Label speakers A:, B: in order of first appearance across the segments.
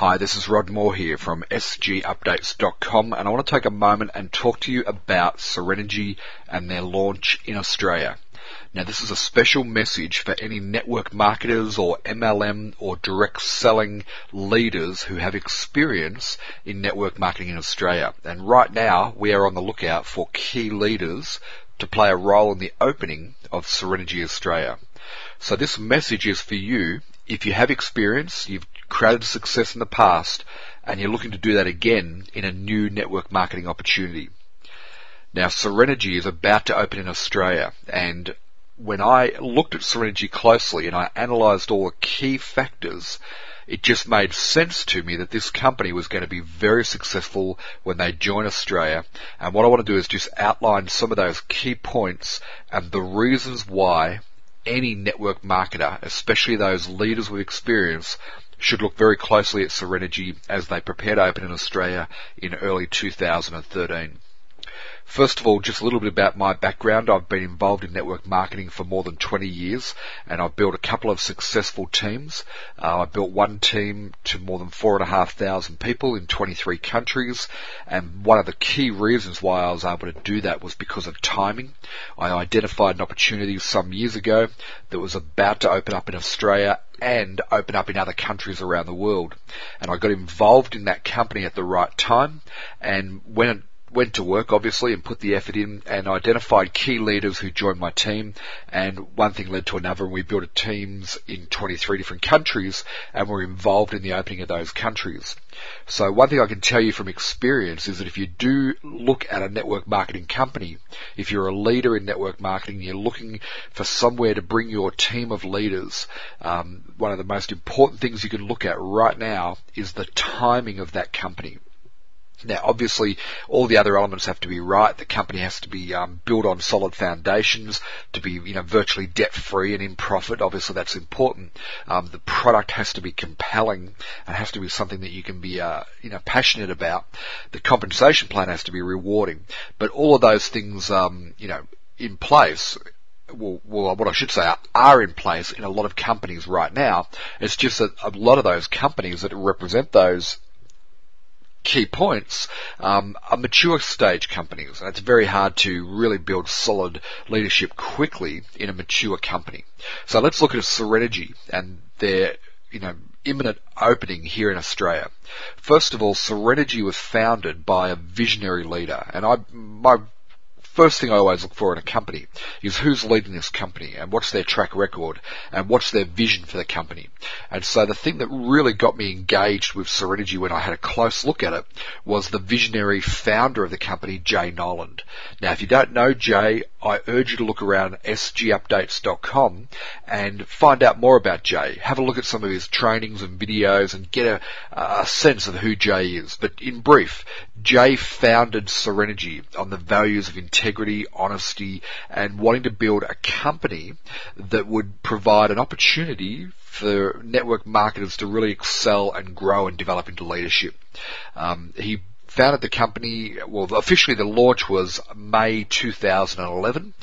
A: Hi, this is Rod Moore here from sgupdates.com, and I want to take a moment and talk to you about Serenigy and their launch in Australia. Now, this is a special message for any network marketers or MLM or direct selling leaders who have experience in network marketing in Australia. And right now, we are on the lookout for key leaders to play a role in the opening of Serenigy Australia. So this message is for you if you have experience, you've created success in the past, and you're looking to do that again in a new network marketing opportunity. Now, Serenigy is about to open in Australia, and when I looked at Serenigy closely and I analysed all the key factors, it just made sense to me that this company was going to be very successful when they join Australia. And what I want to do is just outline some of those key points and the reasons why any network marketer, especially those leaders with experience, should look very closely at Serenigy as they prepare to open in Australia in early 2013. First of all, just a little bit about my background. I've been involved in network marketing for more than 20 years, and I've built a couple of successful teams. I built one team to more than 4,500 people in 23 countries, and one of the key reasons why I was able to do that was because of timing. I identified an opportunity some years ago that was about to open up in Australia and open up in other countries around the world. And I got involved in that company at the right time, and went to work, obviously, and put the effort in and identified key leaders who joined my team, and one thing led to another, and we built teams in 23 different countries and were involved in the opening of those countries. So one thing I can tell you from experience is that if you do look at a network marketing company, if you're a leader in network marketing, you're looking for somewhere to bring your team of leaders, one of the most important things you can look at right now is the timing of that company. Now, obviously, all the other elements have to be right. The company has to be built on solid foundations, to be virtually debt-free and in profit. Obviously, that's important. The product has to be compelling and has to be something that you can be passionate about. The compensation plan has to be rewarding. But all of those things, in place. Well, what I should say are in place in a lot of companies right now. It's just that a lot of those companies that represent those key points are mature stage companies, and it's very hard to really build solid leadership quickly in a mature company. So let's look at Serenigy and their imminent opening here in Australia. First of all, Serenigy was founded by a visionary leader, and my first thing I always look for in a company is who's leading this company and what's their track record and what's their vision for the company. And so the thing that really got me engaged with Serenigy when I had a close look at it was the visionary founder of the company, Jay Noland. Now, if you don't know Jay, I urge you to look around sgupdates.com and find out more about Jay. Have a look at some of his trainings and videos and get a sense of who Jay is. But in brief, Jay founded Serenigy on the values of integrity, honesty, and wanting to build a company that would provide an opportunity for network marketers to really excel and grow and develop into leadership. He founded the company, well, officially the launch was May 2011.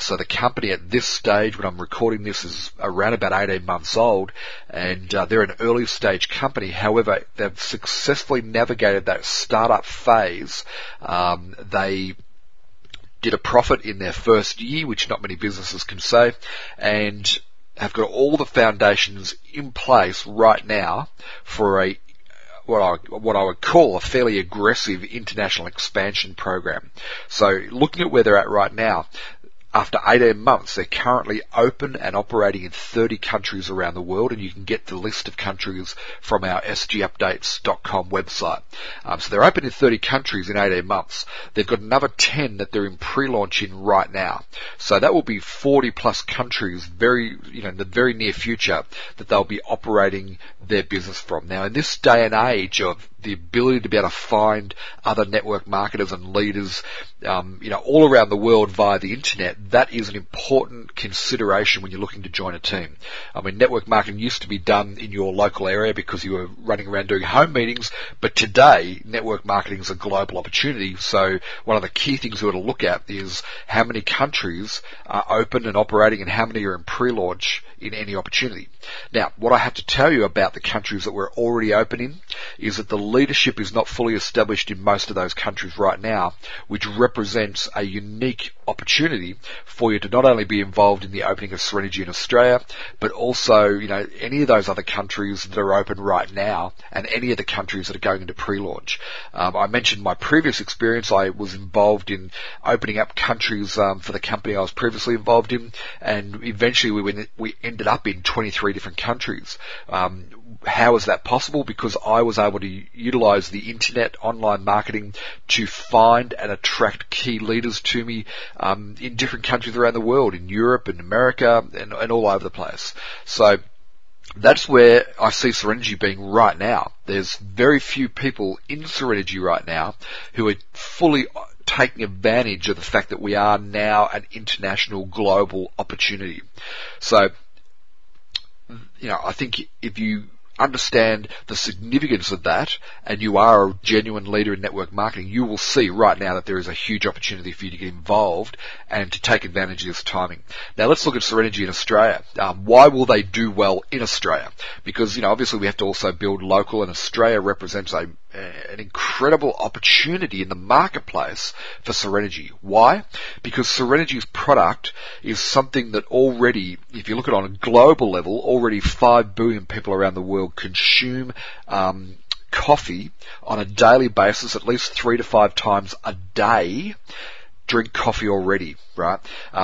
A: So the company at this stage, when I'm recording this, is around about 18 months old, and they're an early stage company. However, they've successfully navigated that startup phase. They did a profit in their first year, which not many businesses can say, and have got all the foundations in place right now for what I would call a fairly aggressive international expansion program. So looking at where they're at right now, after 18 months, they're currently open and operating in 30 countries around the world, and you can get the list of countries from our sgupdates.com website. So they're open in 30 countries in 18 months. They've got another 10 that they're in pre-launch in right now. So that will be 40 plus countries in the very near future that they'll be operating their business from. Now, in this day and age of the ability to be able to find other network marketers and leaders, all around the world via the internet, that is an important consideration when you're looking to join a team. I mean, network marketing used to be done in your local area because you were running around doing home meetings, but today network marketing is a global opportunity. So one of the key things we want to look at is how many countries are open and operating and how many are in pre-launch in any opportunity. Now, what I have to tell you about the countries that we're already open in is that the leadership is not fully established in most of those countries right now, which represents a unique opportunity for you to not only be involved in the opening of Serenigy in Australia, but also, any of those other countries that are open right now and any of the countries that are going into pre-launch. I mentioned my previous experience. I was involved in opening up countries for the company I was previously involved in, and eventually we ended up in 23 different countries. How is that possible? Because I was able to utilize the internet, online marketing, to find and attract key leaders to me in different countries around the world, in Europe and America and all over the place. So that's where I see Serenigy being right now. There's very few people in Serenigy right now who are fully taking advantage of the fact that we are now an international global opportunity. So, I think if you understand the significance of that and you are a genuine leader in network marketing, you will see right now that there is a huge opportunity for you to get involved and to take advantage of this timing. Now let's look at Serenigy in Australia. Why will they do well in Australia? Because obviously we have to also build local, and Australia represents an incredible opportunity in the marketplace for Serenigy. Why? Because Serenigy's product is something that already, if you look at it on a global level, already 5 billion people around the world consume coffee on a daily basis, at least 3 to 5 times a day. Drink coffee already, right?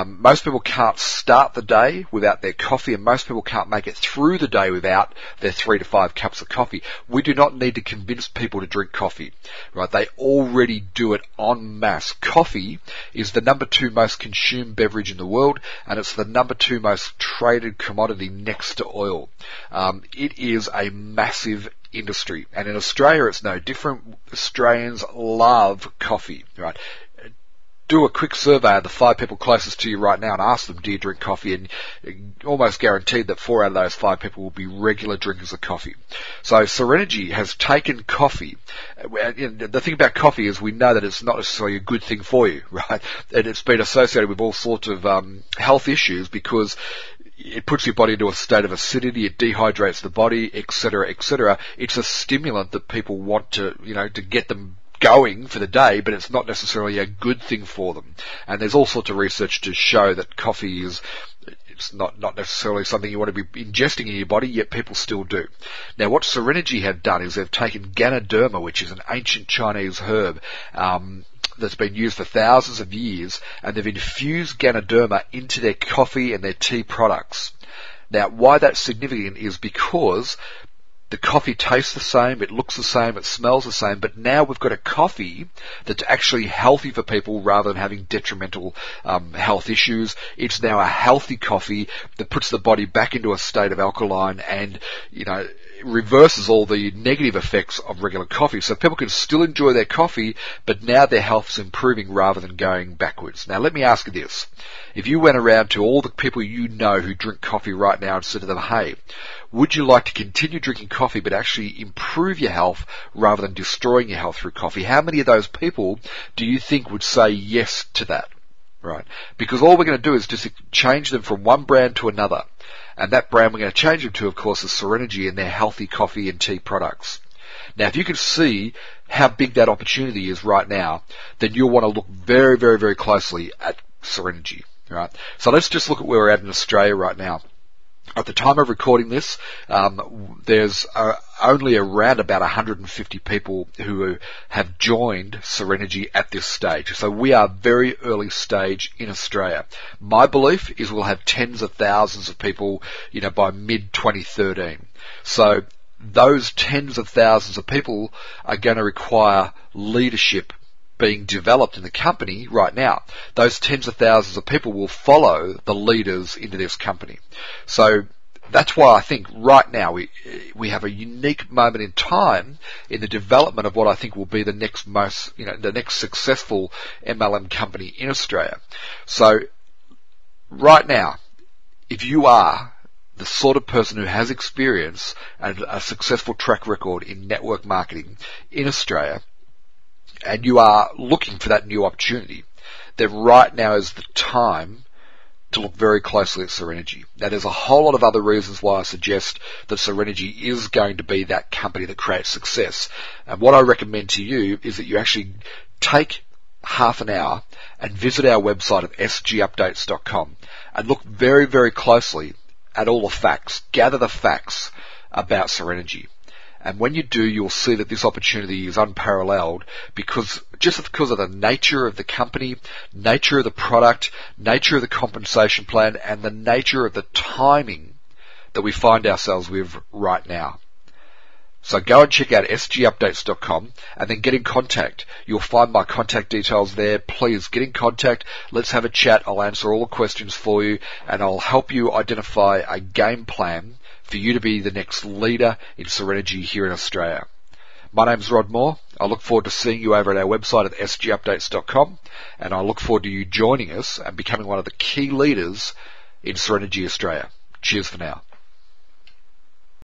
A: Most people can't start the day without their coffee, and most people can't make it through the day without their 3 to 5 cups of coffee. We do not need to convince people to drink coffee, right? They already do it en masse. Coffee is the number 2 most consumed beverage in the world, and it's the number 2 most traded commodity next to oil. It is a massive industry, and in Australia it's no different. Australians love coffee, right? Do a quick survey of the 5 people closest to you right now and ask them, do you drink coffee? And almost guaranteed that 4 out of those 5 people will be regular drinkers of coffee. So Serenigy has taken coffee. The thing about coffee is we know that it's not necessarily a good thing for you, right? And it's been associated with all sorts of health issues because it puts your body into a state of acidity, it dehydrates the body, etc., etc. It's a stimulant that people want to get them going for the day, but it's not necessarily a good thing for them. And there's all sorts of research to show that coffee it's not necessarily something you want to be ingesting in your body, yet people still do. Now, what Serenigy have done is they've taken Ganoderma, which is an ancient Chinese herb that's been used for thousands of years, and they've infused Ganoderma into their coffee and their tea products. Now, why that's significant is because the coffee tastes the same, it looks the same, it smells the same, but now we've got a coffee that's actually healthy for people rather than having detrimental health issues. It's now a healthy coffee that puts the body back into a state of alkaline and, reverses all the negative effects of regular coffee. So people can still enjoy their coffee, but now their health's improving rather than going backwards. Now let me ask you this. If you went around to all the people you know who drink coffee right now and said to them, hey, would you like to continue drinking coffee but actually improve your health rather than destroying your health through coffee? How many of those people do you think would say yes to that? Right? Because all we're going to do is just change them from one brand to another. And that brand we're going to change them to, of course, is Serenigy and their healthy coffee and tea products. Now, if you can see how big that opportunity is right now, then you'll want to look very, very, very closely at Serenigy. Right? So let's just look at where we're at in Australia right now. At the time of recording this, there's only around about 150 people who have joined Serenigy at this stage. So we are very early stage in Australia. My belief is we'll have tens of thousands of people, by mid-2013. So those tens of thousands of people are going to require leadership being developed in the company right now. Those tens of thousands of people will follow the leaders into this company. So That's why I think right now we have a unique moment in time in the development of what I think will be the next the next successful MLM company in Australia. So right now, if you are the sort of person who has experience and a successful track record in network marketing in Australia, and you are looking for that new opportunity, then right now is the time to look very closely at Serenigy. Now, there's a whole lot of other reasons why I suggest that Serenigy is going to be that company that creates success. And what I recommend to you is that you actually take half an hour and visit our website at sgupdates.com and look very, very closely at all the facts. Gather the facts about Serenigy. And when you do, you'll see that this opportunity is unparalleled because of the nature of the company, nature of the product, nature of the compensation plan, and the nature of the timing that we find ourselves with right now. So go and check out sgupdates.com and then get in contact. You'll find my contact details there. Please get in contact. Let's have a chat. I'll answer all the questions for you and I'll help you identify a game plan for you to be the next leader in Serenigy here in Australia. My name's Rod Moore. I look forward to seeing you over at our website at sgupdates.com, and I look forward to you joining us and becoming one of the key leaders in Serenigy Australia. Cheers for now.